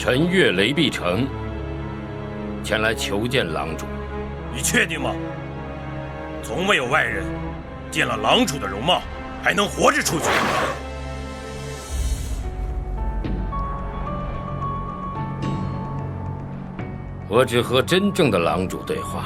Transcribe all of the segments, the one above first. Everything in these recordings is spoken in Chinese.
臣岳雷碧城前来求见郎主。你确定吗？从未有外人见了郎主的容貌还能活着出去。我只和真正的郎主对话。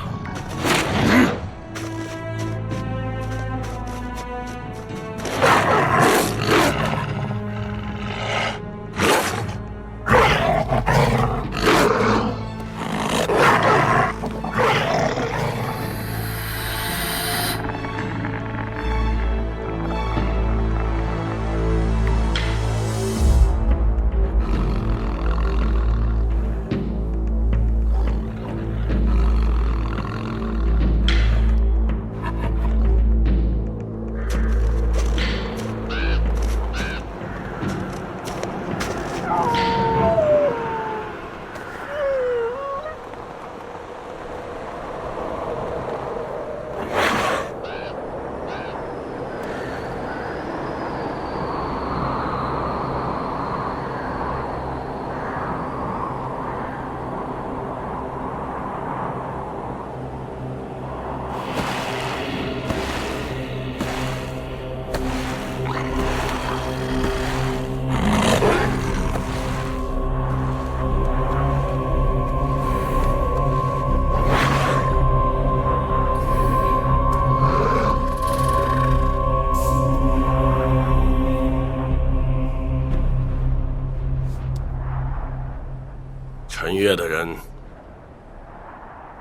陈越的人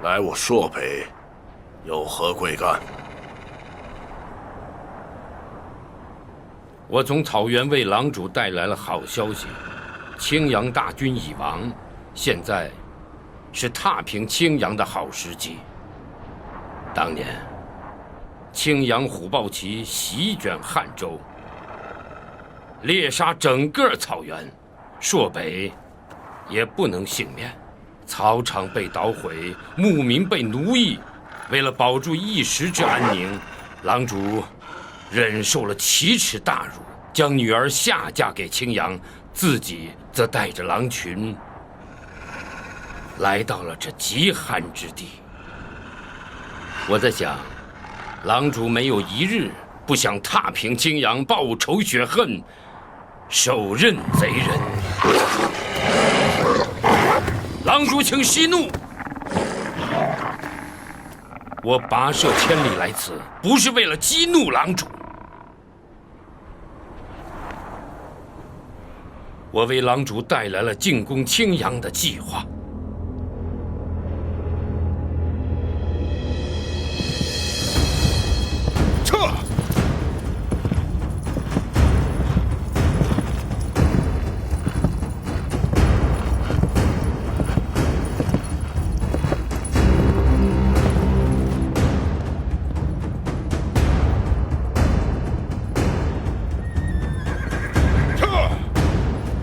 来我朔北，有何贵干？我从草原为郎主带来了好消息，青阳大军已亡，现在是踏平青阳的好时机。当年，青阳虎豹骑席卷汉州，猎杀整个草原，朔北也不能幸免。草场被捣毁，牧民被奴役，为了保住一时之安宁，郎主忍受了奇耻大辱，将女儿下嫁给青阳，自己则带着狼群来到了这极寒之地。我在想，郎主没有一日不想踏平青阳，报仇雪恨，手刃贼人。郎主请息怒，我跋涉千里来此，不是为了激怒郎主，我为郎主带来了进攻青阳的计划。撤！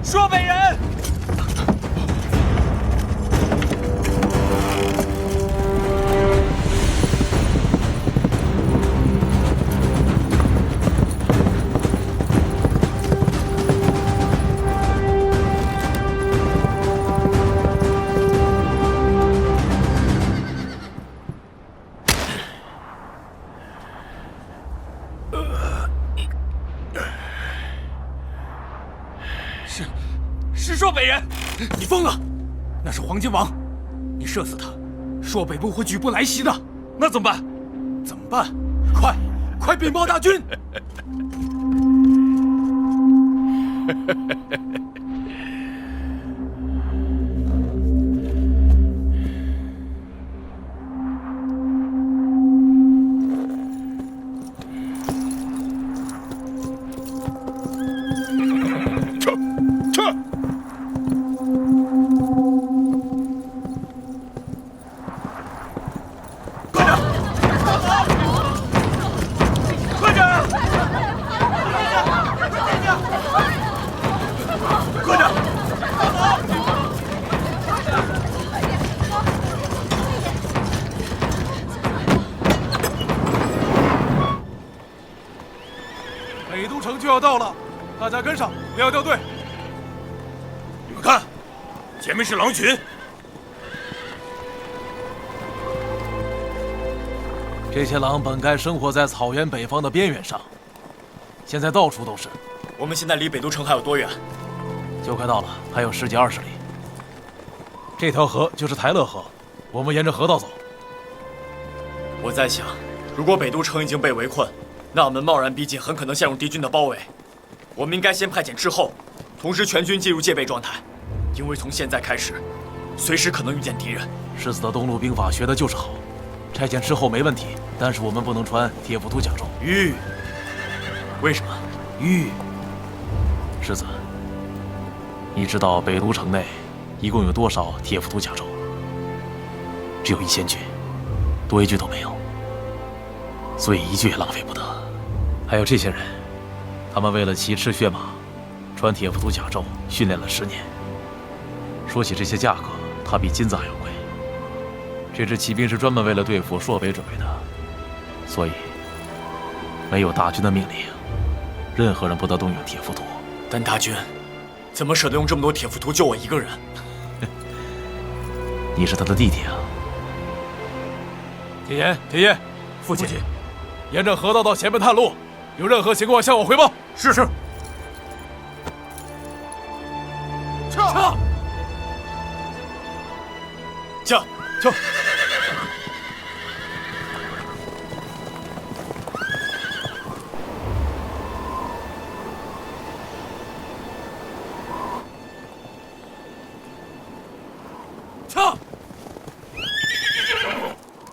朔北人，是朔北人！你疯了！那是黄金王，你射死他，朔北不会举步来袭的。那怎么办？怎么办？快禀报大军！北都城就要到了，大家跟上，不要掉队。你们看，前面是狼群。这些狼本该生活在草原北方的边缘上，现在到处都是。我们现在离北都城还有多远？就快到了，还有10几20里。这条河就是台勒河，我们沿着河道走。我在想，如果北都城已经被围困，那我们贸然逼近，很可能陷入敌军的包围。我们应该先派遣斥候，同时全军进入戒备状态，因为从现在开始，随时可能遇见敌人。世子的东路兵法学的就是好，差遣斥候没问题，但是我们不能穿铁浮屠甲胄。为什么？世子，你知道北都城内一共有多少铁浮屠甲胄？只有1000具，多一具都没有，所以一具也浪费不得。还有这些人，他们为了骑赤血马，穿铁浮屠甲胄训练了10年。说起这些价格，它比金子还要贵。这支骑兵是专门为了对付朔北准备的，所以没有大军的命令，任何人不得动用铁浮屠。但大军怎么舍得用这么多铁浮屠救我一个人？你是他的弟弟啊！铁岩，铁岩，父亲，沿着河道到前面探路，有任何情况向我汇报。是。驾！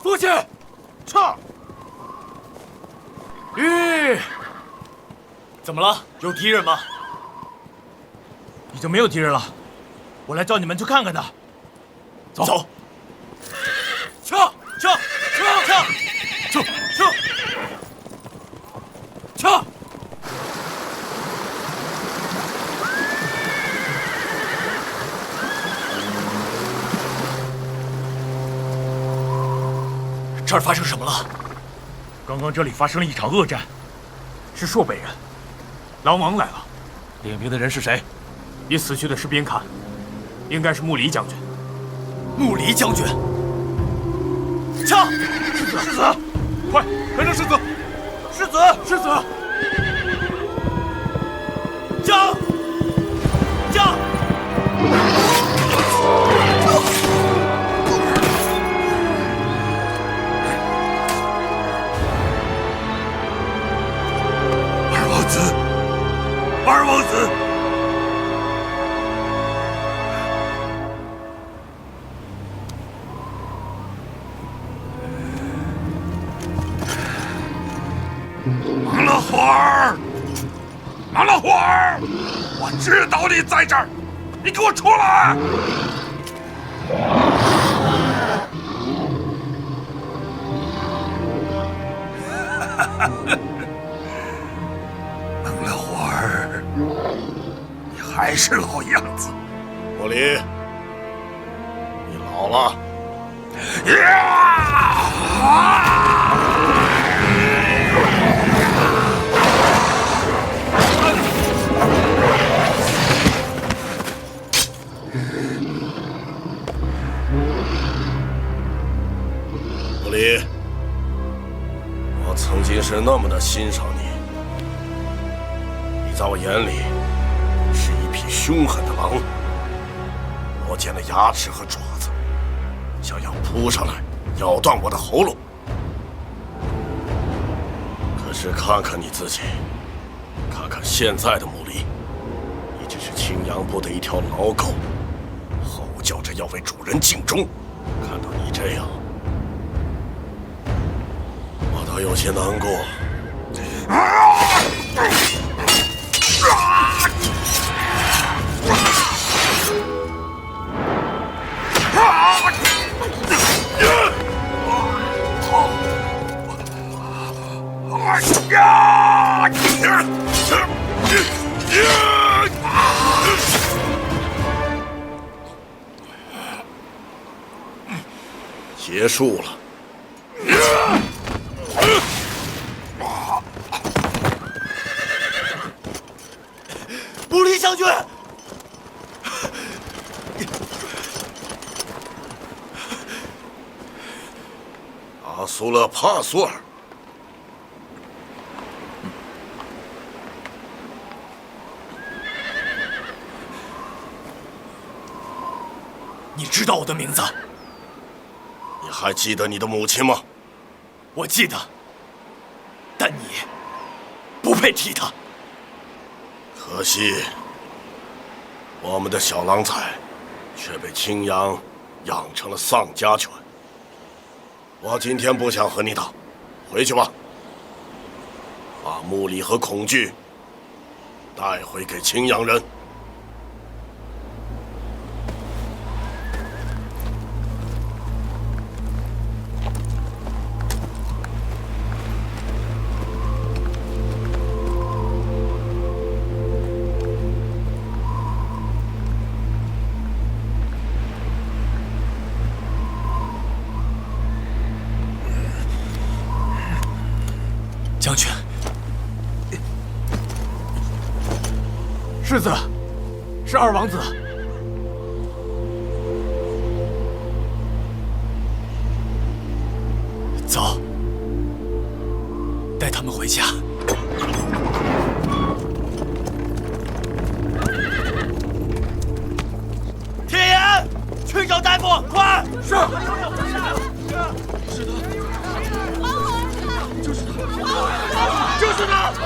父亲，怎么了？有敌人吗？已经没有敌人了，我来叫你们去看看他。走！撤！这儿发生什么了？刚刚这里发生了一场恶战，是朔北人，狼王来了。领兵的人是谁？以死去的士兵看，应该是穆离将军。穆离将军，驾！世子，快跟着世子！世子！驾！二王子！忙了会儿，我知道你在这儿，你给我出来！等了会儿，你还是老样子。莫离，你老了。莫离，我曾经是那么的欣赏你。你在我眼里是一匹凶狠的狼，磨尖了牙齿和爪子，想要扑上来咬断我的喉咙。可是看看你自己，看看现在的穆离，你只是青阳部的一条老狗，吼叫着要为主人尽忠。看到你这样，我倒有些难过。结束了。穆离将军，阿苏勒帕苏尔。你知道我的名字？你还记得你的母亲吗？我记得，但你不配提她。可惜，我们的小狼崽却被青阳养成了丧家犬。我今天不想和你打，回去吧。把木里和恐惧带回给青阳人。将军，世子，是二王子。走，带他们回家。铁岩，去找大夫，快！是。就是他！回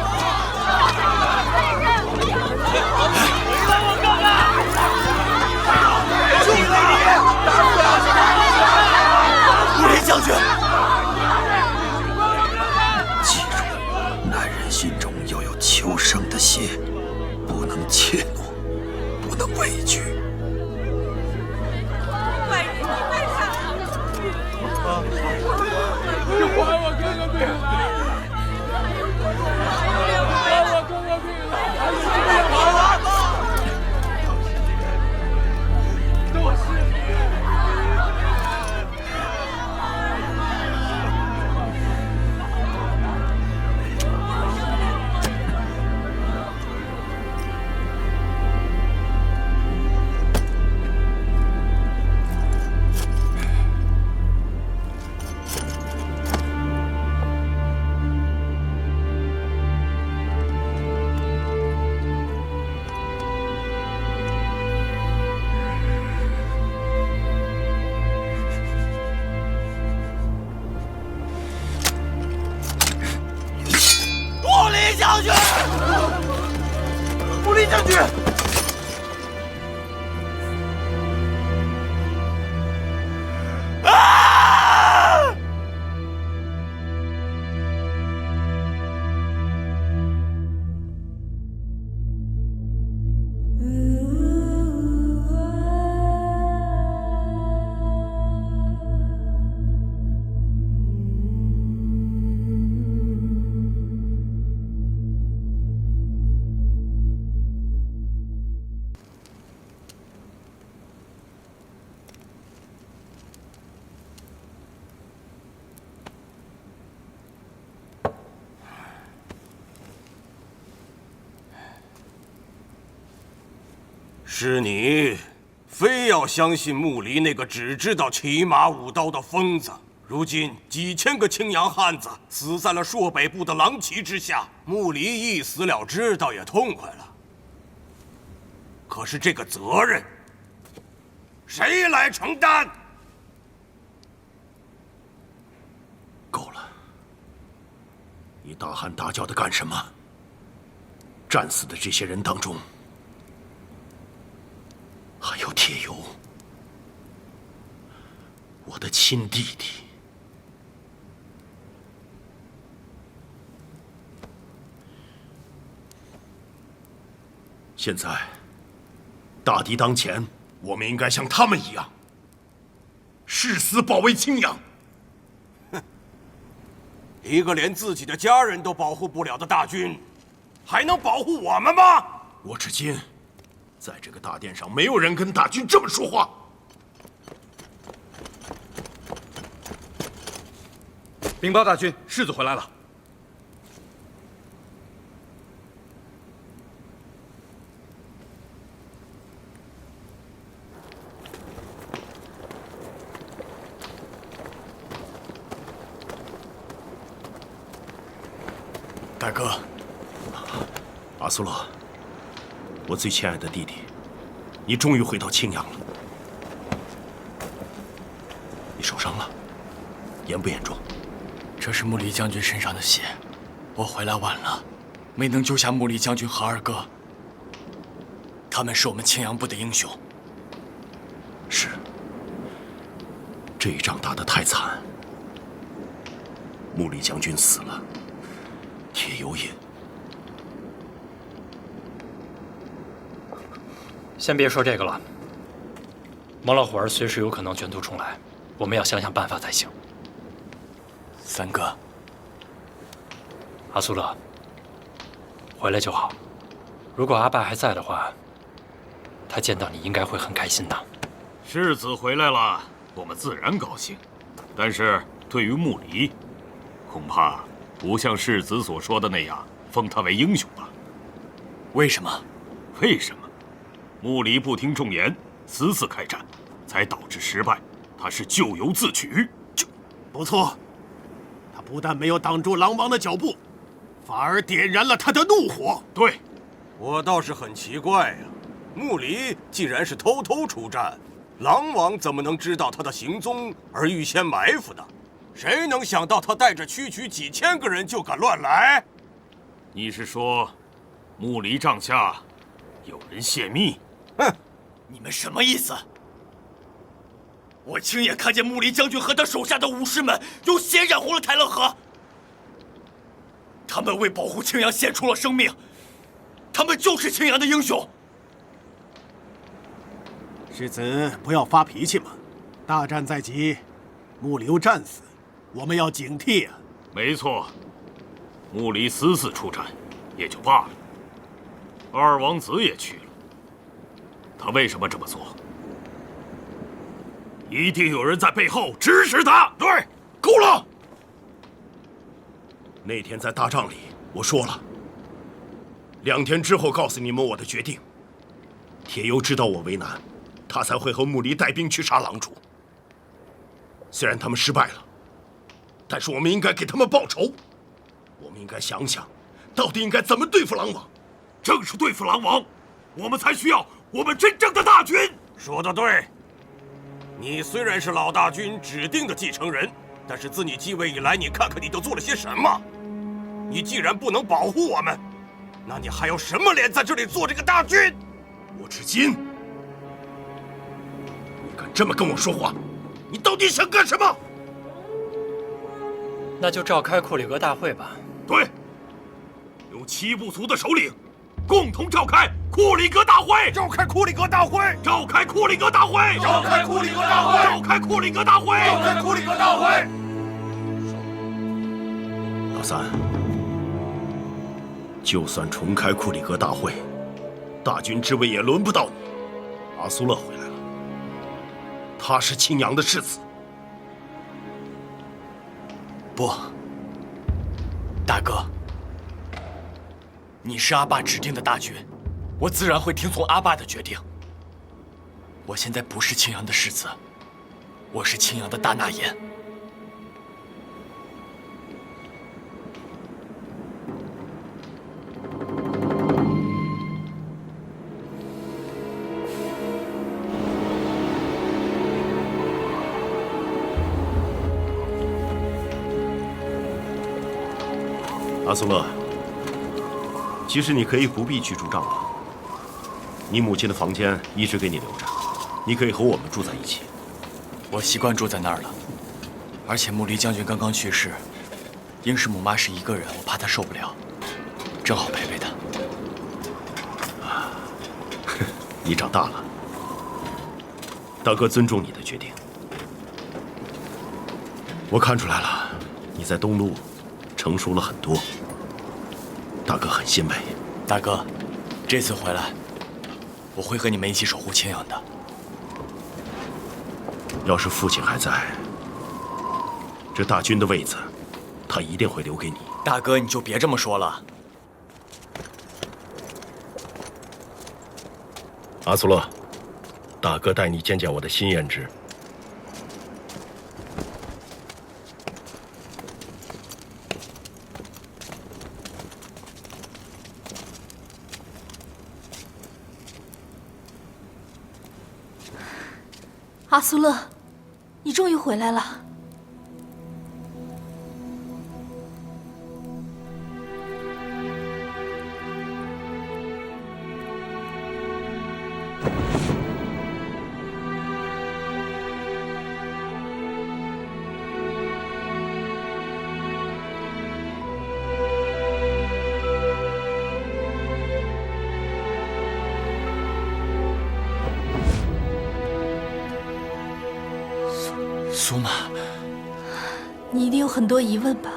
来我看看！就是穆林将军，记住，男人心中要有求生的心，不能怯懦，不能畏惧。快点，你快上！你还我哥哥命！将军，穆林将军。是你非要相信穆离那个只知道骑马舞刀的疯子。如今几千个青阳汉子死在了朔北部的狼骑之下，穆离一死了之，倒也痛快了。可是这个责任，谁来承担？够了！你大喊大叫的干什么？战死的这些人当中，还有铁油，我的亲弟弟。现在大敌当前，我们应该像他们一样，誓死保卫青阳。一个连自己的家人都保护不了的大军，还能保护我们吗？我至今，在这个大殿上，没有人跟大军这么说话。禀报大军，世子回来了。大哥，阿苏勒，我最亲爱的弟弟，你终于回到青阳了。你受伤了，严不严重？这是穆里将军身上的血，我回来晚了，没能救下穆里将军和二哥。他们是我们青阳部的英雄。是，这一仗打得太惨，穆里将军死了，铁油也。先别说这个了，毛老虎儿随时有可能卷土重来，我们要想想办法才行。三哥，阿苏勒，回来就好。如果阿爸还在的话，他见到你应该会很开心的。世子回来了，我们自然高兴。但是对于穆离，恐怕不像世子所说的那样封他为英雄吧？为什么？为什么？穆离不听众言，私自开战，才导致失败。他是咎由自取。不错，他不但没有挡住狼王的脚步，反而点燃了他的怒火。对，我倒是很奇怪呀，穆离既然是偷偷出战，狼王怎么能知道他的行踪而预先埋伏呢？谁能想到他带着区区几千个人就敢乱来？你是说，穆离帐下有人泄密？哼，你们什么意思？我亲眼看见穆离将军和他手下的武士们用血染红了台勒河，他们为保护青阳献出了生命，他们就是青阳的英雄。世子，不要发脾气嘛！大战在即，穆流战死，我们要警惕啊！没错，穆离私自出战也就罢了，二王子也去了，他为什么这么做？一定有人在背后指使他。对，够了！那天在大帐里，我说了，2天之后告诉你们我的决定。铁油知道我为难，他才会和穆离带兵去杀狼主。虽然他们失败了，但是我们应该给他们报仇。我们应该想想，到底应该怎么对付狼王。正是对付狼王，我们才需要我们真正的大军。说得对。你虽然是老大军指定的继承人，但是自你继位以来，你看看你都做了些什么？你既然不能保护我们，那你还有什么脸在这里做这个大军？我至今，你敢这么跟我说话，你到底想干什么？那就召开库里格大会吧。对，由7部族的首领共同召开库里格大会，召开库里格大会，召开库里格大会，召开库里格大会，召开库里格大会，召开库里格大会。老三，就算重开库里格大会，大军之位也轮不到你。阿苏勒回来了，他是青阳的世子。不，大哥，你是阿爸指定的大军，我自然会听从阿爸的决定。我现在不是青阳的世子，我是青阳的大纳言。阿苏勒，其实你可以不必去驻帐了。你母亲的房间一直给你留着，你可以和我们住在一起。我习惯住在那儿了，而且穆离将军刚刚去世，英氏母妈是一个人，我怕她受不了，正好陪陪她。你长大了，大哥尊重你的决定。我看出来了，你在东路成熟了很多，大哥很欣慰。大哥，这次回来，我会和你们一起守护青阳的。要是父亲还在，这大军的位子，他一定会留给你。大哥，你就别这么说了。阿苏勒，大哥带你见见我的新胭脂。阿苏勒，你终于回来了。苏玛，你一定有很多疑问吧？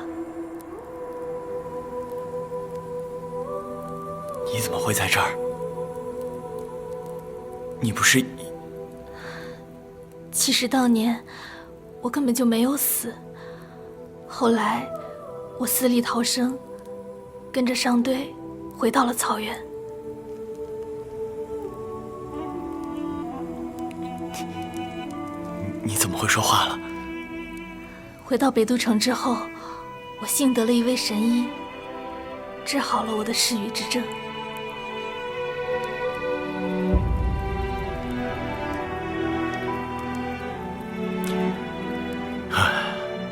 你怎么会在这儿？你不是……其实当年我根本就没有死，后来我死里逃生，跟着商队回到了草原。你怎么会说话了？回到北都城之后，我幸得了一位神医，治好了我的失语之症。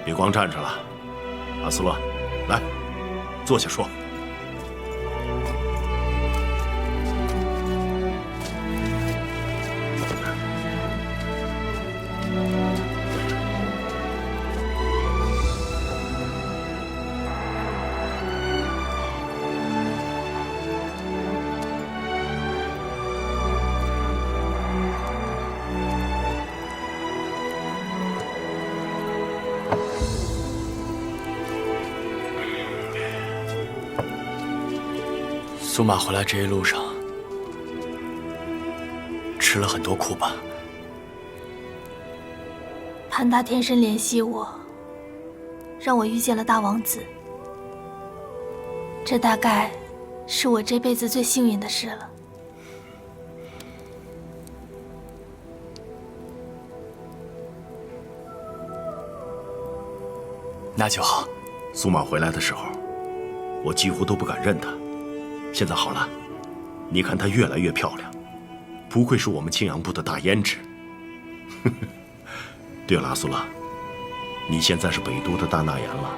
别光站着了，阿苏勒，来，坐下说。苏玛回来这一路上吃了很多苦吧？潘大天神联系我，让我遇见了大王子。这大概是我这辈子最幸运的事了。那就好。苏玛回来的时候，我几乎都不敢认她。现在好了，你看她越来越漂亮，不愧是我们青阳部的大胭脂。对了，阿苏拉，你现在是北都的大纳言了，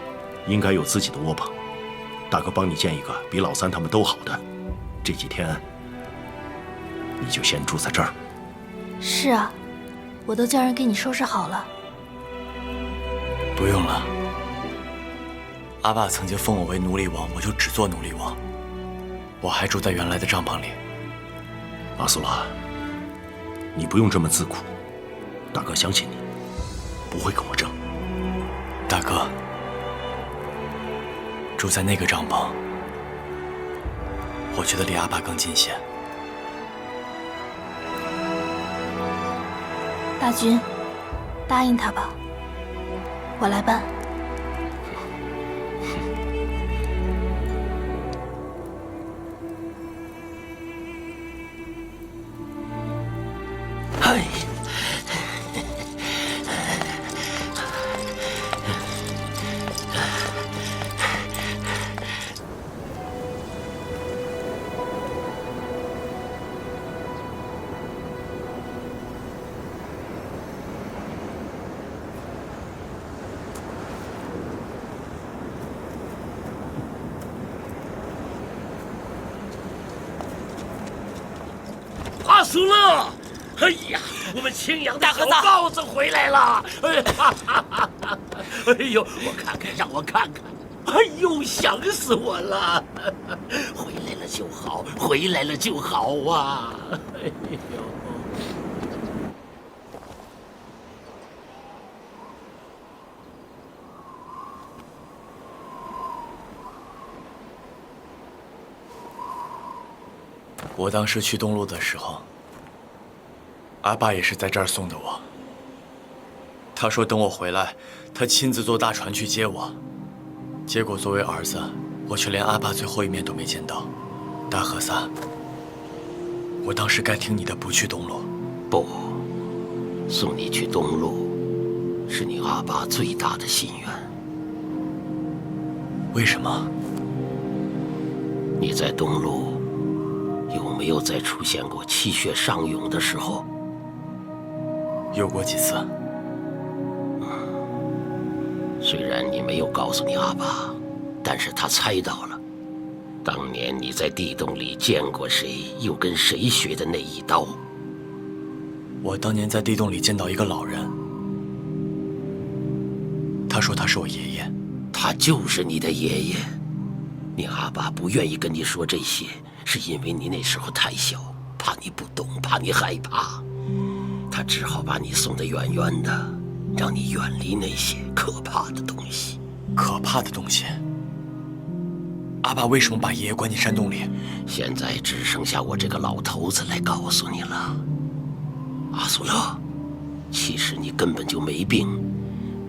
应该有自己的窝棚。大哥帮你建一个比老三他们都好的。这几天你就先住在这儿。是啊，我都叫人给你收拾好了。不用了，阿爸曾经封我为奴隶王，我就只做奴隶王。我还住在原来的帐篷里。阿苏拉，你不用这么自苦，大哥相信你，不会跟我争。大哥，住在那个帐篷，我觉得离阿爸更近些。大军，答应他吧，我来办。哎，阿苏勒！哎呀，我们青阳的小豹子回来了！哎呦，我看看，让我看看。哎呦，想死我了！回来了就好，回来了就好啊！哎呦。我当时去东路的时候，阿爸也是在这儿送的我。他说等我回来，他亲自坐大船去接我。结果作为儿子，我却连阿爸最后一面都没见到。大和萨，我当时该听你的，不去东路。不，送你去东路，是你阿爸最大的心愿。为什么？你在东路有没有再出现过气血上涌的时候？有过几次。虽然你没有告诉你阿爸，但是他猜到了。当年你在地洞里见过谁，又跟谁学的那一刀。我当年在地洞里见到一个老人，他说他是我爷爷。他就是你的爷爷。你阿爸不愿意跟你说这些，是因为你那时候太小，怕你不懂，怕你害怕。他只好把你送得远远的，让你远离那些可怕的东西。可怕的东西？阿爸为什么把爷爷关进山洞里？现在只剩下我这个老头子来告诉你了。阿苏勒，其实你根本就没病，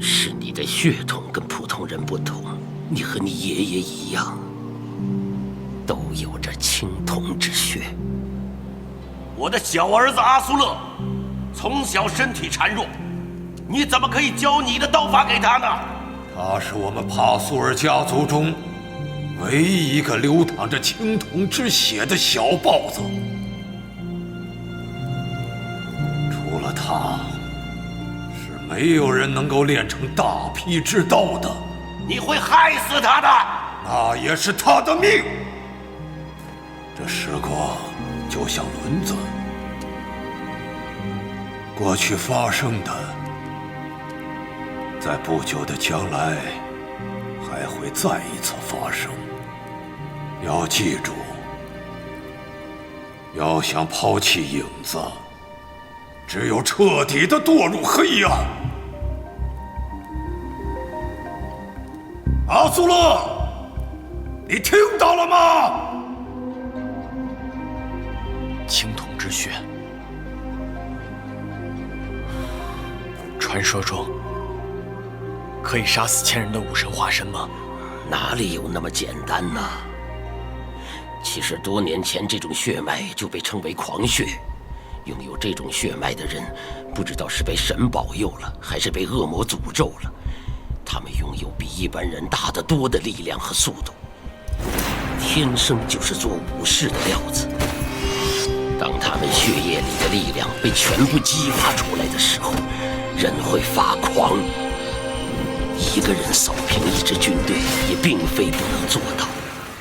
是你的血统跟普通人不同。你和你爷爷一样，都有着青铜之血。我的小儿子阿苏勒，从小身体孱弱，你怎么可以教你的刀法给他呢？他是我们帕苏尔家族中唯一一个流淌着青铜之血的小豹子。除了他，是没有人能够练成大劈之刀的。你会害死他的，那也是他的命。这时光就像轮子，过去发生的，在不久的将来还会再一次发生。要记住，要想抛弃影子，只有彻底的堕入黑暗。阿苏勒，你听到了吗？青铜之血，传说中可以杀死千人的武神化身吗？哪里有那么简单呢？其实多年前，这种血脉就被称为狂血。拥有这种血脉的人，不知道是被神保佑了，还是被恶魔诅咒了。他们拥有比一般人大得多的力量和速度，天生就是做武士的料子。当他们血液里的力量被全部激发出来的时候，人会发狂。一个人扫平一支军队，也并非不能做到。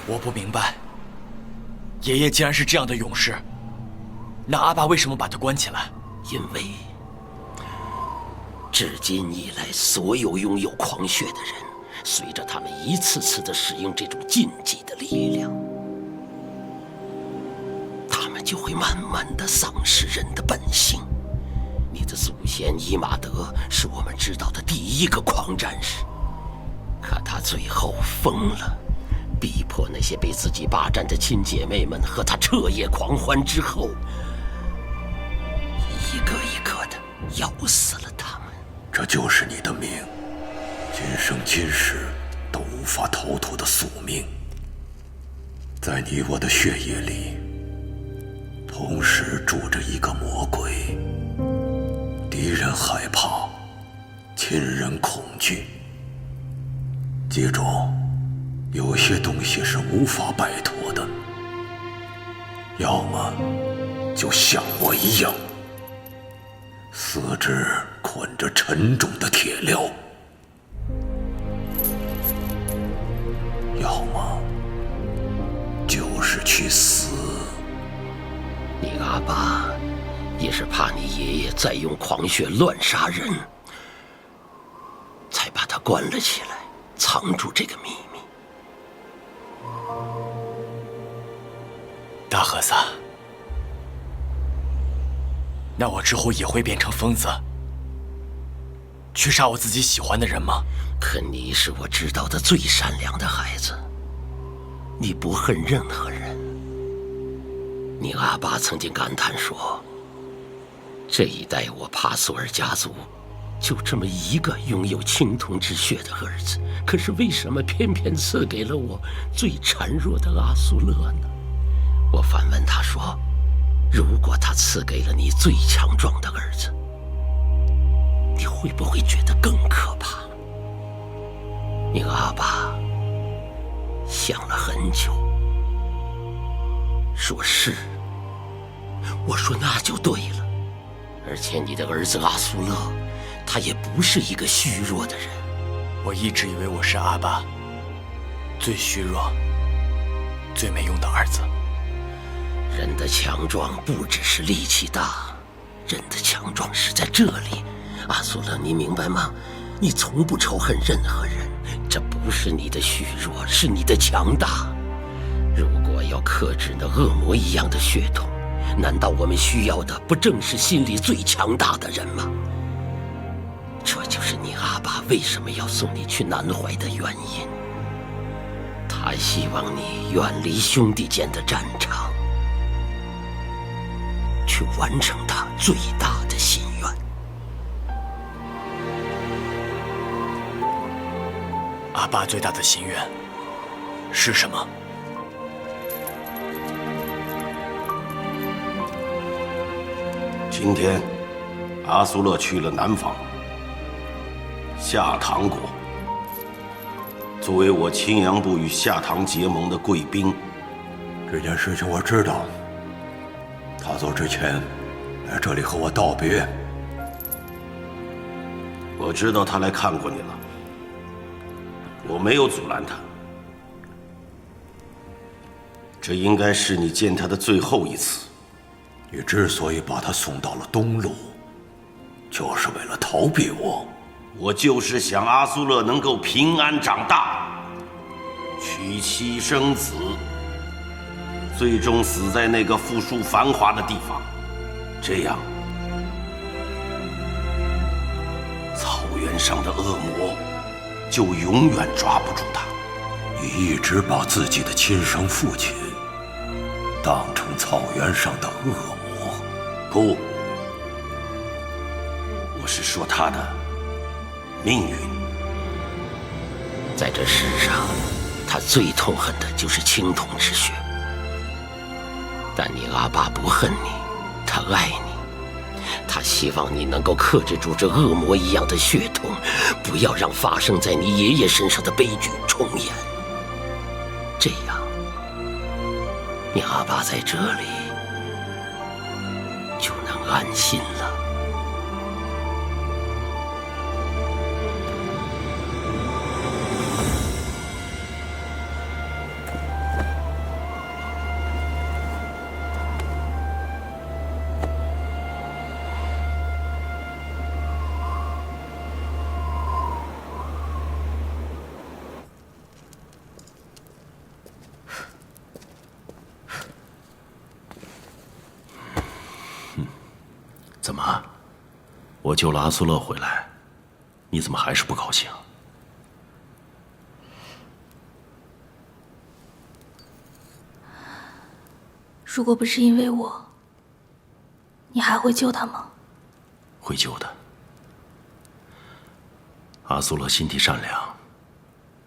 我不明白，爷爷既然是这样的勇士，那阿爸为什么把他关起来？因为至今以来，所有拥有狂血的人，随着他们一次次的使用这种禁忌的力量，他们就会慢慢的丧失人的本性。你的祖先伊玛德是我们知道的第一个狂战士，可他最后疯了，逼迫那些被自己霸占的亲姐妹们和他彻夜狂欢之后，一个一个的咬死了他们。这就是你的命，今生今世都无法逃脱的宿命。在你我的血液里，同时住着一个魔鬼。敌人害怕，亲人恐惧。记住，有些东西是无法摆脱的，要么就像我一样，四肢捆着沉重的铁镣，要么就是去死。你阿爸也是怕你爷爷再用狂血乱杀人，才把他关了起来，藏住这个秘密。大和尚，那我之后也会变成疯子，去杀我自己喜欢的人吗？可你是我知道的最善良的孩子，你不恨任何人。你阿爸曾经感叹说，这一代我帕索尔家族就这么一个拥有青铜之血的儿子，可是为什么偏偏赐给了我最孱弱的阿苏勒呢？我反问他说，如果他赐给了你最强壮的儿子，你会不会觉得更可怕？你阿爸想了很久，说是。我说那就对了，而且你的儿子阿苏勒，他也不是一个虚弱的人。我一直以为我是阿爸最虚弱、最没用的儿子。人的强壮不只是力气大，人的强壮是在这里。阿苏勒，你明白吗？你从不仇恨任何人，这不是你的虚弱，是你的强大。如果要克制那恶魔一样的血统，难道我们需要的不正是心里最强大的人吗？这就是你阿爸为什么要送你去南怀的原因。他希望你远离兄弟间的战场，去完成他最大的心愿。阿爸最大的心愿是什么？今天，阿苏勒去了南方，夏唐国。作为我青阳部与夏唐结盟的贵宾，这件事情我知道。他走之前来这里和我道别。我知道他来看过你了，我没有阻拦他。这应该是你见他的最后一次。你之所以把他送到了东路，就是为了逃避我。我就是想阿苏勒能够平安长大，娶妻生子，最终死在那个富庶繁华的地方。这样，草原上的恶魔就永远抓不住他。你一直把自己的亲生父亲当成草原上的恶魔。不，我是说他的命运。在这世上，他最痛恨的就是青铜之血。但你阿爸不恨你，他爱你，他希望你能够克制住这恶魔一样的血统，不要让发生在你爷爷身上的悲剧重演。这样，你阿爸在这里就能安心了。怎么，我救了阿苏勒回来，你怎么还是不高兴？如果不是因为我，你还会救他吗？会救的。阿苏勒心地善良，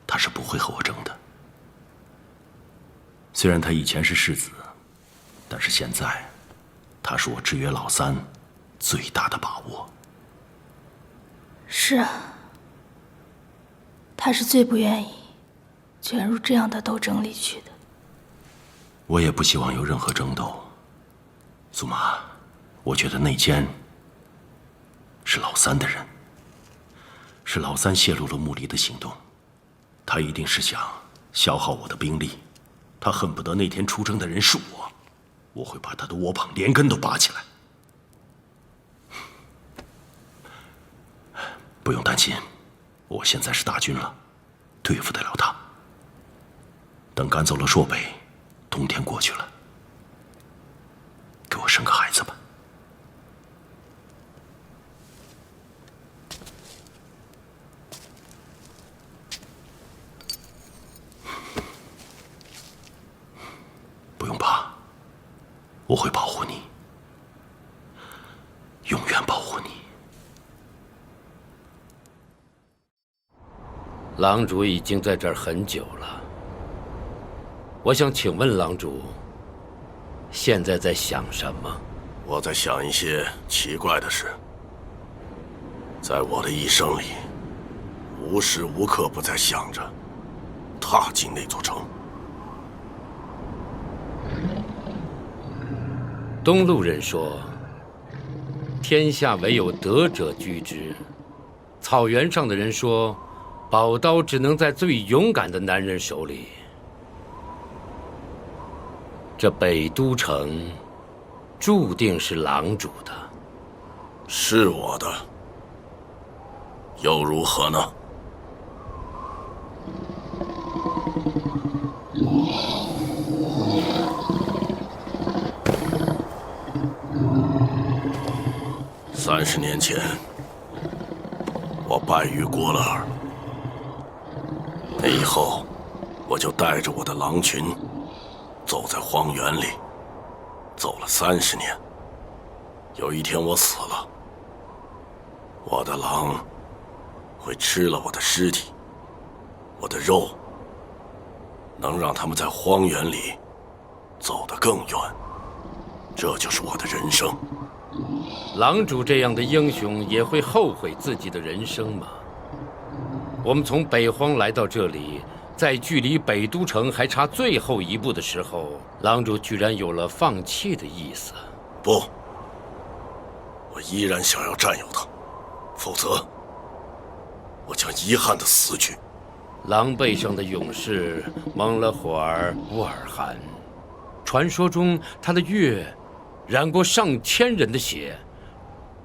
他是不会和我争的。虽然他以前是世子，但是现在，他是我制约老三最大的把握。是啊，他是最不愿意卷入这样的斗争里去的。我也不希望有任何争斗。苏妈，我觉得内奸是老三的人，是老三泄露了穆离的行动，他一定是想消耗我的兵力，他恨不得那天出征的人是我，我会把他的窝棚连根都拔起来。不用担心，我现在是大军了，对付得了他。等赶走了朔北，冬天过去了，给我生个孩子吧。不用怕，我会保护你，永远保护你。狼主已经在这儿很久了，我想请问狼主，现在在想什么？我在想一些奇怪的事。在我的一生里，无时无刻不在想着踏进那座城。东路人说，天下唯有德者居之。草原上的人说，宝刀只能在最勇敢的男人手里。这北都城，注定是狼主的。是我的，又如何呢？30年前，我败于郭勒尔。那以后，我就带着我的狼群，走在荒原里，走了30年。有一天我死了，我的狼会吃了我的尸体，我的肉能让他们在荒原里走得更远。这就是我的人生。狼主这样的英雄也会后悔自己的人生吗？我们从北荒来到这里，在距离北都城还差最后一步的时候，狼主居然有了放弃的意思。不，我依然想要占有它，否则我将遗憾地死去。狼背上的勇士蒙了火儿乌尔汗，传说中他的月染过上千人的血，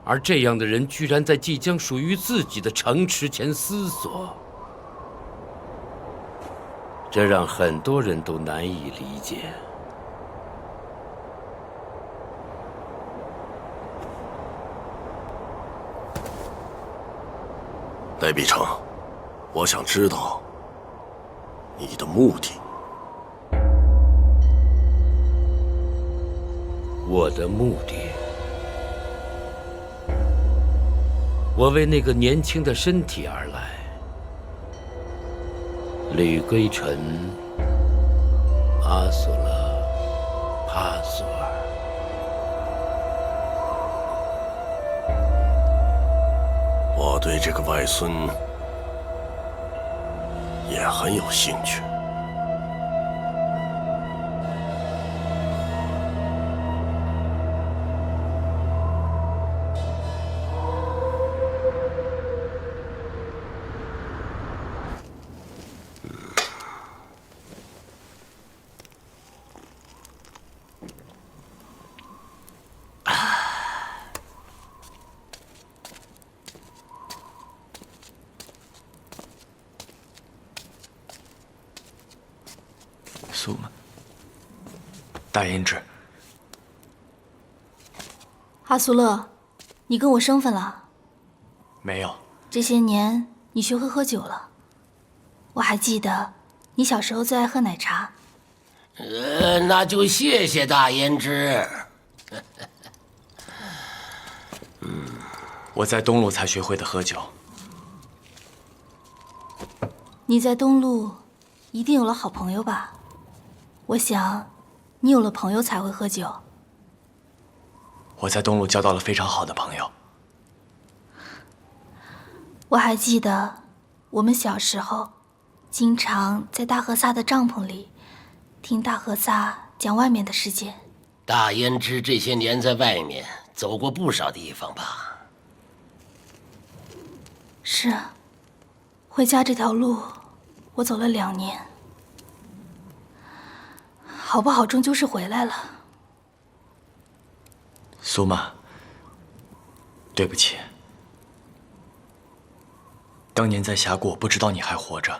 而这样的人居然在即将属于自己的城池前思索，这让很多人都难以理解。雷比城，我想知道你的目的。我的目的，我为那个年轻的身体而来。旅归尘，阿索勒帕索尔。我对这个外孙也很有兴趣。苏吗？大胭脂。阿苏勒，你跟我生分了？没有。这些年你学会喝酒了。我还记得你小时候最爱喝奶茶。那就谢谢大胭脂。我在东路才学会的喝酒。你在东路一定有了好朋友吧？我想，你有了朋友才会喝酒。我在东路交到了非常好的朋友。我还记得，我们小时候，经常在大和萨的帐篷里，听大和萨讲外面的世界。大胭脂这些年在外面走过不少地方吧？是啊，回家这条路，我走了2年。好不好，终究是回来了。苏玛，对不起，当年在峡谷，我不知道你还活着。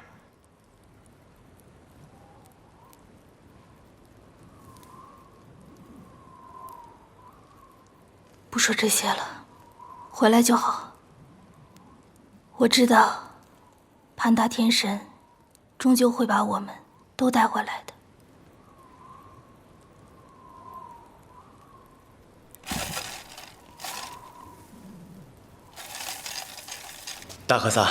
不说这些了，回来就好。我知道，潘大天神终究会把我们都带回来的。大和萨，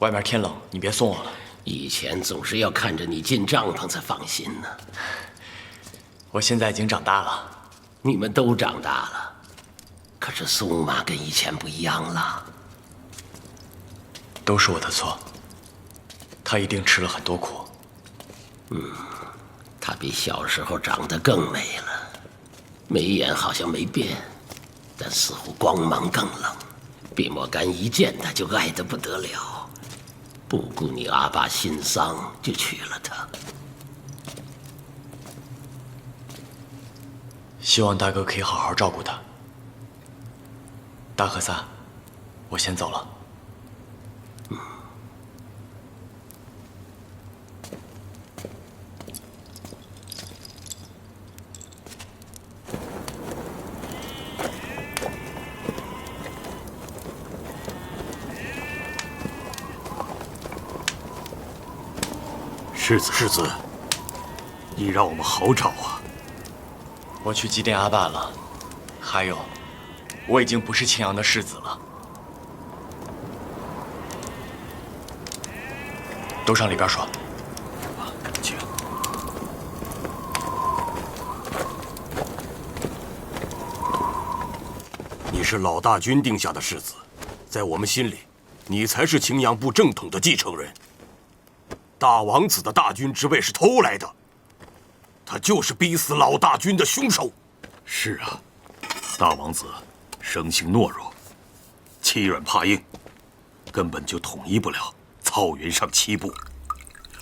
外面天冷，你别送我了。以前总是要看着你进帐篷才放心呢。我现在已经长大了。你们都长大了，可是苏玛跟以前不一样了。都是我的错。她一定吃了很多苦。她比小时候长得更美了，眉眼好像没变。但似乎光芒更冷，比莫干一见他就爱得不得了，不顾你阿爸心丧就娶了她。希望大哥可以好好照顾她。大和萨，我先走了。世子，你让我们好找啊！我去祭奠阿爸了，还有，我已经不是青阳的世子了。都上里边说。请。你是老大军定下的世子，在我们心里，你才是青阳部正统的继承人。大王子的大军之位是偷来的，他就是逼死老大军的凶手。是啊，大王子生性懦弱，欺软怕硬，根本就统一不了草原上7部。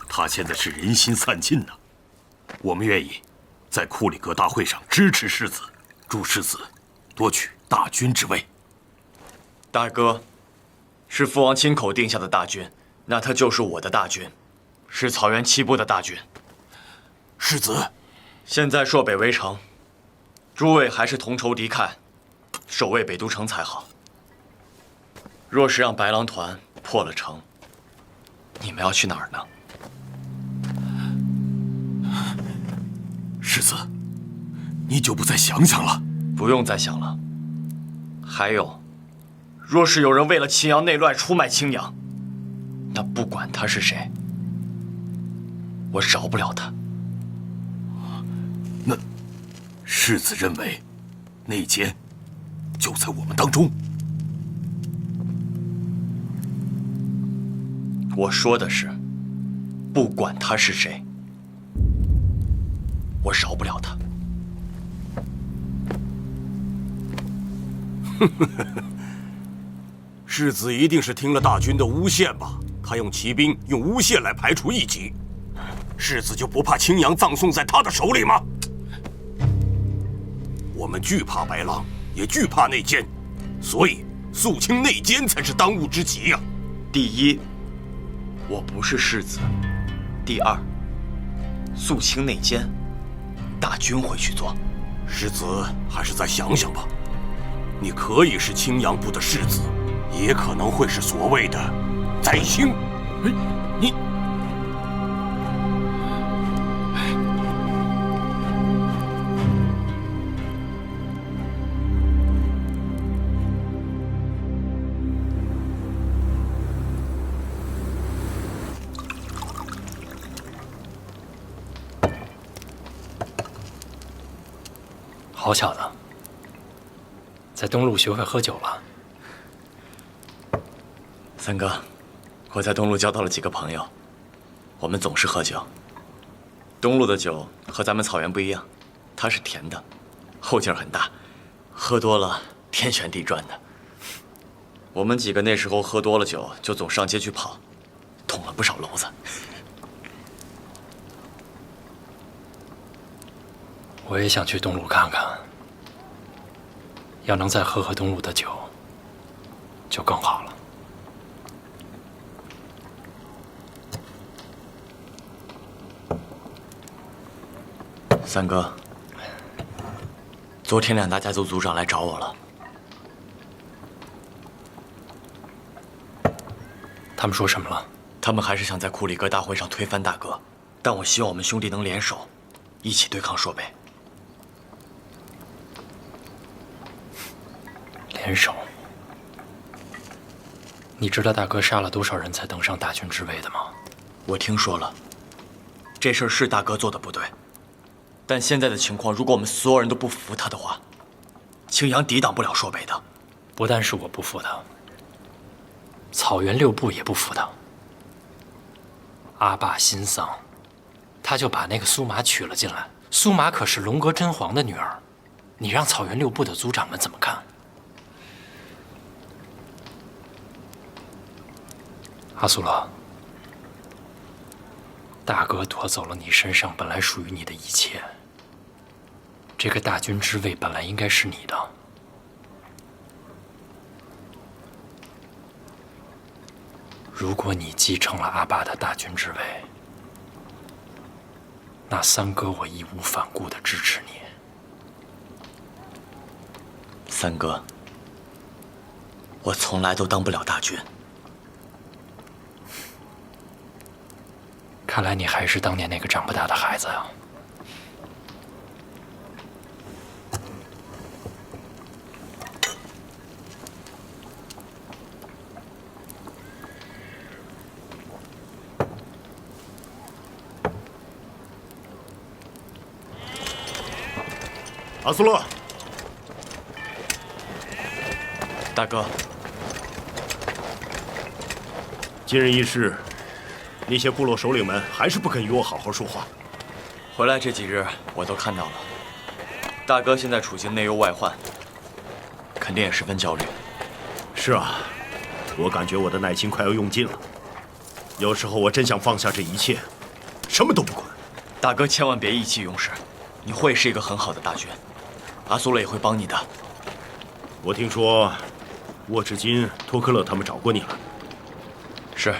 他现在是人心散尽呐。我们愿意在库里格大会上支持世子，助世子夺取大军之位。大哥，是父王亲口定下的大军，那他就是我的大军。是草原7部的大军。世子，现在朔北围城，诸位还是同仇敌忾，守卫北都城才好。若是让白狼团破了城，你们要去哪儿呢？世子，你就不再想想了？不用再想了。还有，若是有人为了青阳内乱出卖青阳，那不管他是谁，我饶不了他。那世子认为，内奸就在我们当中？我说的是，不管他是谁，我饶不了他。世子一定是听了大军的诬陷吧？他用骑兵用诬陷来排除异己。世子就不怕青阳葬送在他的手里吗？我们惧怕白狼，也惧怕内奸，所以肃清内奸才是当务之急呀。第一，我不是世子；第二，肃清内奸，大军会去做。世子还是再想想吧。你可以是青阳部的世子，也可能会是所谓的宰星。你。好小子，在东路学会喝酒了。三哥，我在东路交到了几个朋友，我们总是喝酒。东路的酒和咱们草原不一样，它是甜的，后劲儿很大，喝多了天旋地转的。我们几个那时候喝多了酒，就总上街去跑，捅了不少娄子。我也想去东路看看，要能再喝喝东路的酒，就更好了。三哥，昨天2大家族族长来找我了。他们说什么了？他们还是想在库里格大会上推翻大哥，但我希望我们兄弟能联手，一起对抗朔北。联手？你知道大哥杀了多少人才登上大军之位的吗？我听说了，这事儿是大哥做的不对，但现在的情况，如果我们所有人都不服他的话，青阳抵挡不了朔北的。不但是我不服他，草原6部也不服他。阿爸心丧，他就把那个苏玛娶了进来。苏玛可是龙阁真皇的女儿，你让草原6部的族长们怎么看？阿苏勒，大哥夺走了你身上本来属于你的一切。这个大军之位本来应该是你的。如果你继承了阿爸的大军之位，那三哥我义无反顾地支持你。三哥，我从来都当不了大军。看来你还是当年那个长不大的孩子呀。阿苏勒，大哥，今日一事，那些部落首领们还是不肯与我好好说话。回来这几日，我都看到了。大哥现在处境内忧外患，肯定也十分焦虑。是啊，我感觉我的耐心快要用尽了。有时候我真想放下这一切，什么都不管。大哥千万别意气用事，你会是一个很好的大军，阿苏勒也会帮你的。我听说，沃志金、托克勒他们找过你了。是。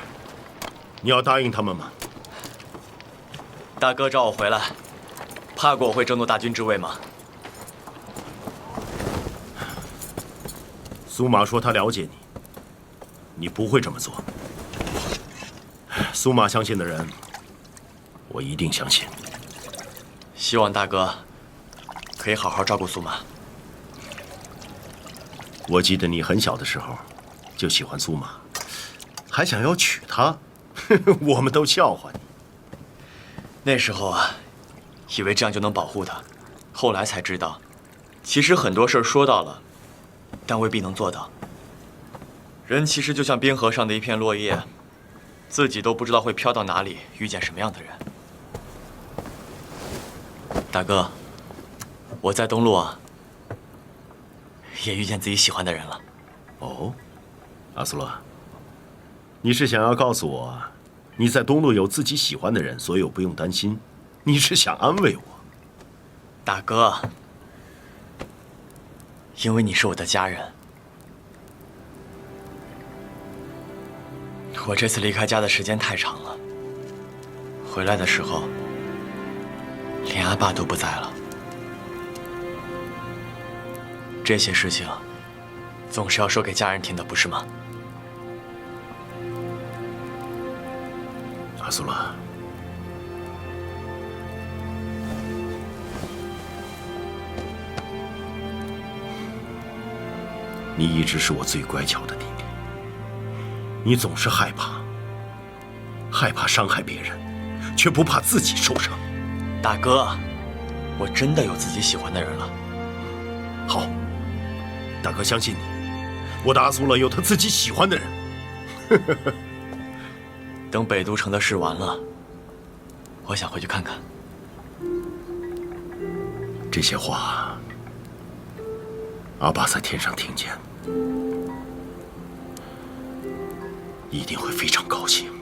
你要答应他们吗？大哥找我回来，怕过我会争夺大军之位吗？苏玛说他了解你，你不会这么做。苏玛相信的人，我一定相信。希望大哥可以好好照顾苏玛。我记得你很小的时候就喜欢苏玛，还想要娶她，我们都笑话你。那时候啊，以为这样就能保护她，后来才知道，其实很多事儿说到了，但未必能做到。人其实就像冰河上的一片落叶，自己都不知道会飘到哪里，遇见什么样的人。大哥，我在东路啊，也遇见自己喜欢的人了。哦，阿苏勒，你是想要告诉我，你在东路有自己喜欢的人，所以我不用担心？你是想安慰我？大哥，因为你是我的家人。我这次离开家的时间太长了，回来的时候，连阿爸都不在了。这些事情，总是要说给家人听的，不是吗？阿苏勒，你一直是我最乖巧的弟弟，你总是害怕伤害别人，却不怕自己受伤。大哥，我真的有自己喜欢的人了。好，大哥相信你，我的阿苏勒有他自己喜欢的人。等北都城的事完了，我想回去看看。这些话，阿爸在天上听见，一定会非常高兴。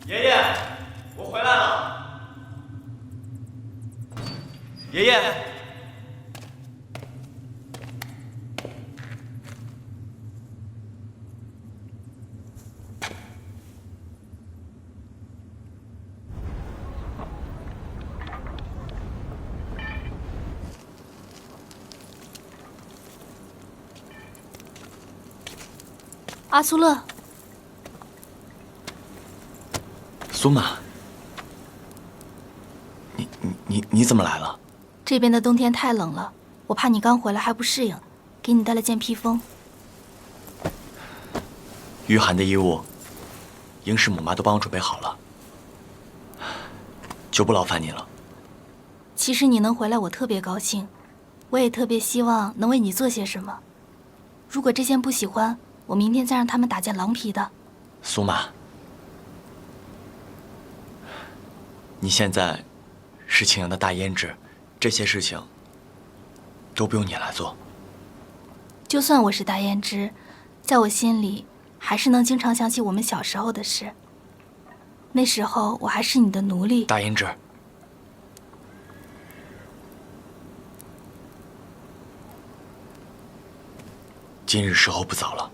爷爷，我回来了。爷爷，阿苏勒。苏玛，你怎么来了？这边的冬天太冷了，我怕你刚回来还不适应，给你带了件披风。御寒的衣物，英氏母妈都帮我准备好了，就不劳烦你了。其实你能回来，我特别高兴，我也特别希望能为你做些什么。如果知县不喜欢，我明天再让他们打件狼皮的。苏妈，你现在是青阳的大胭脂，这些事情都不用你来做。就算我是大胭脂，在我心里还是能经常想起我们小时候的事。那时候我还是你的奴隶。大胭脂，今日时候不早了，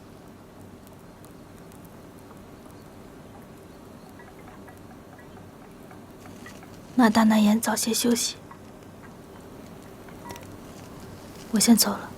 那大难言早些休息，我先走了。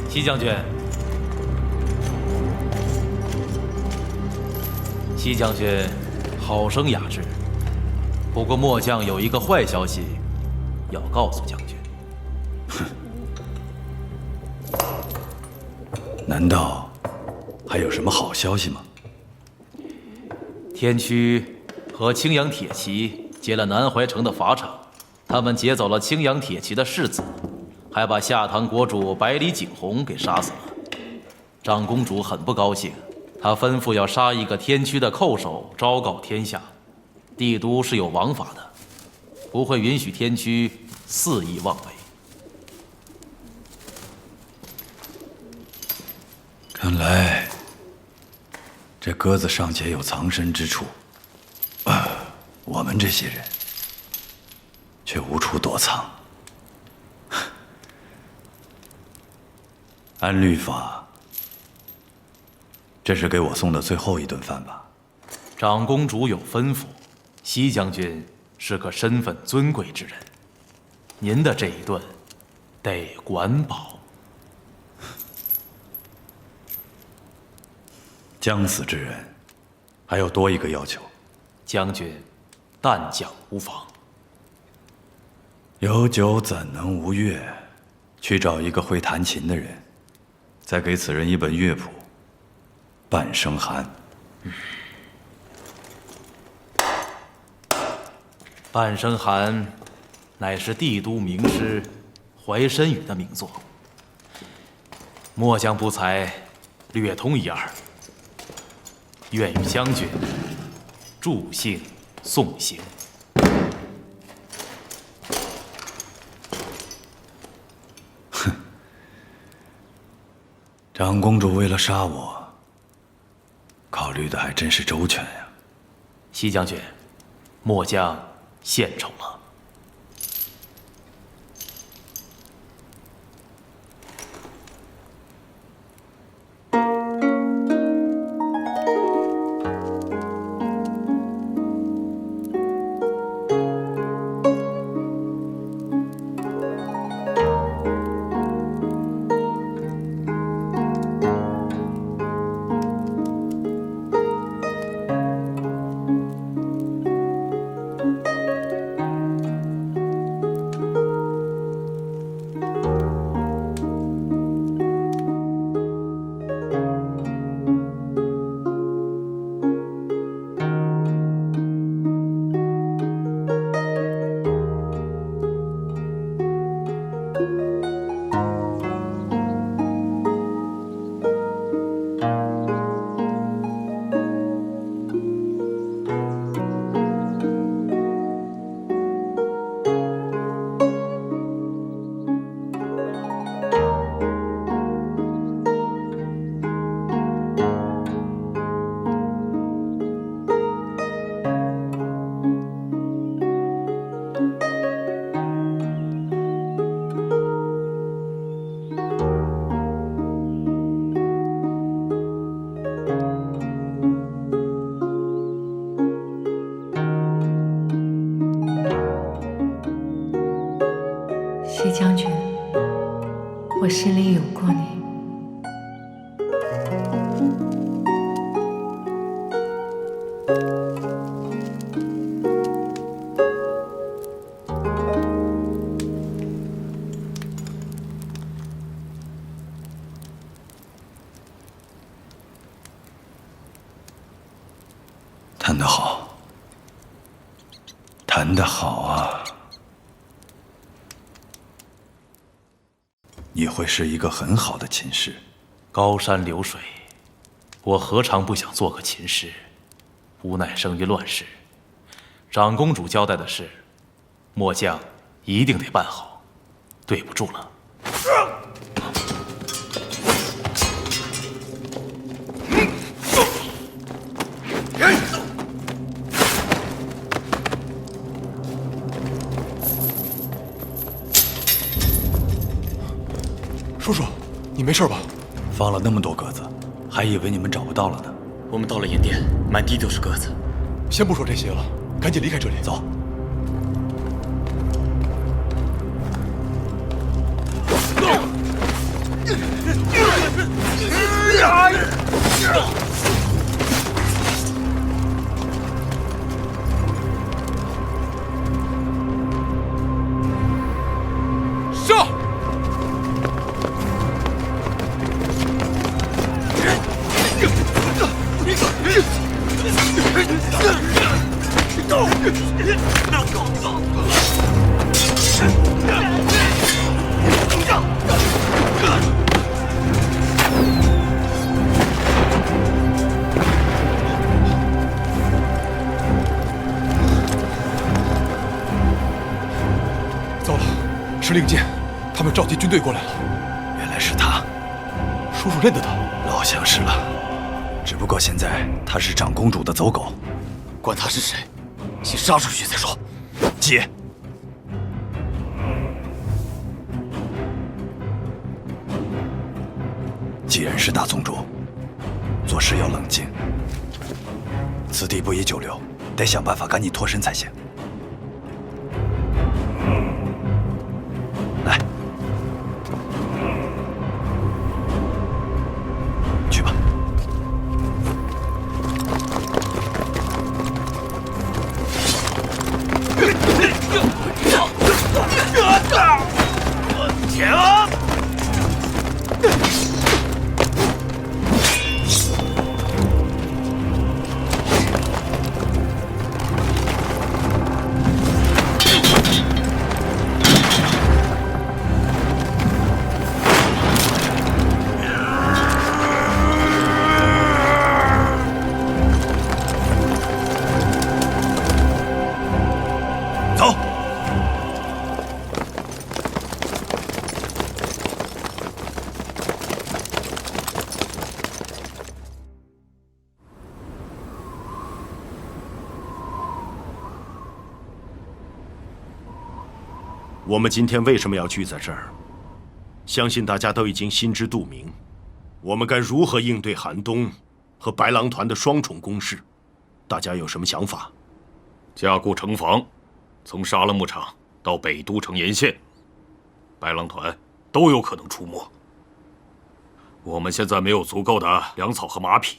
西将军，西将军，好生雅致。不过末将有一个坏消息要告诉将军。难道还有什么好消息吗？天驱和青阳铁骑劫了南怀城的法场，他们劫走了青阳铁骑的世子，还把下唐国主百里景洪给杀死了。长公主很不高兴，她吩咐要杀一个天驱的寇首，昭告天下。帝都是有王法的，不会允许天驱肆意妄为。看来这鸽子尚且有藏身之处，我们这些人却无处躲藏。按律法，这是给我送的最后一顿饭吧？长公主有吩咐，西将军是个身份尊贵之人，您的这一顿得管饱。将死之人，还有多一个要求。将军，但讲无妨。有酒怎能无乐？去找一个会弹琴的人，再给此人一本乐谱，半生寒。半生寒，乃是帝都名师怀申宇的名作。末将不才，略通一二。愿与将军助兴送行。哼，长公主为了杀我，考虑的还真是周全呀。西将军，末将献丑了。心里有过你。弹得好，弹得好啊！你会是一个很好的琴师。高山流水，我何尝不想做个琴师？无奈生于乱世，长公主交代的事，末将一定得办好。对不住了。叔叔，你没事吧？放了那么多鸽子，还以为你们找不到了呢。我们到了营店，满地都是鸽子。先不说这些了，赶紧离开这里。走。上！糟了，是令箭，他们召集军队过来了。原来是他，叔叔认得他？老相识了，只不过现在他是长公主的走狗。管他是谁，先杀出去再说。接。既然是大宗主，做事要冷静。此地不宜久留，得想办法赶紧脱身才行。来，去吧。前啊！走。我们今天为什么要聚在这儿？相信大家都已经心知肚明，我们该如何应对寒冬和白狼团的双重攻势？大家有什么想法？加固城防，从沙勒牧场到北都城沿线，白狼团都有可能出没。我们现在没有足够的粮草和马匹，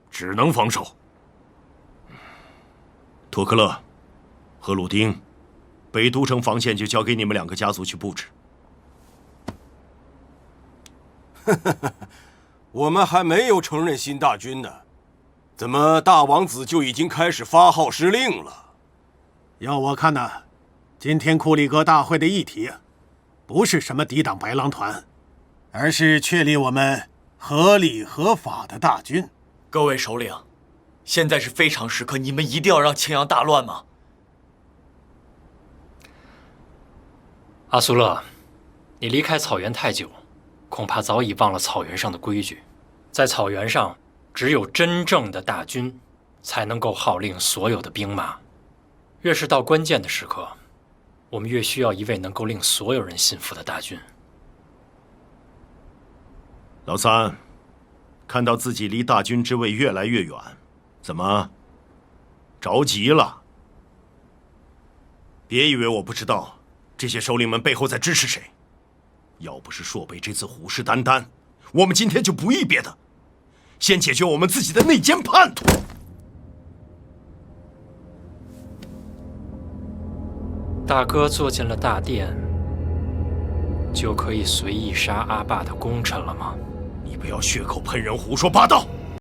只能防守。托克勒和鲁丁，北都城防线就交给你们2个家族去布置。我们还没有承认新大军呢，怎么大王子就已经开始发号施令了？要我看呢，今天库里格大会的议题，不是什么抵挡白狼团，而是确立我们合理合法的大军。各位首领，现在是非常时刻，你们一定要让青阳大乱吗？阿苏勒，你离开草原太久，恐怕早已忘了草原上的规矩。在草原上，只有真正的大军，才能够号令所有的兵马。越是到关键的时刻，我们越需要一位能够令所有人信服的大军。老三，看到自己离大军之位越来越远，怎么着急了？别以为我不知道这些首领们背后在支持谁。要不是朔北这次虎视眈眈，我们今天就不议别的，先解决我们自己的内奸叛徒。大哥坐进了大殿，就可以随意杀阿爸的功臣了吗？你不要血口喷人，胡说八道！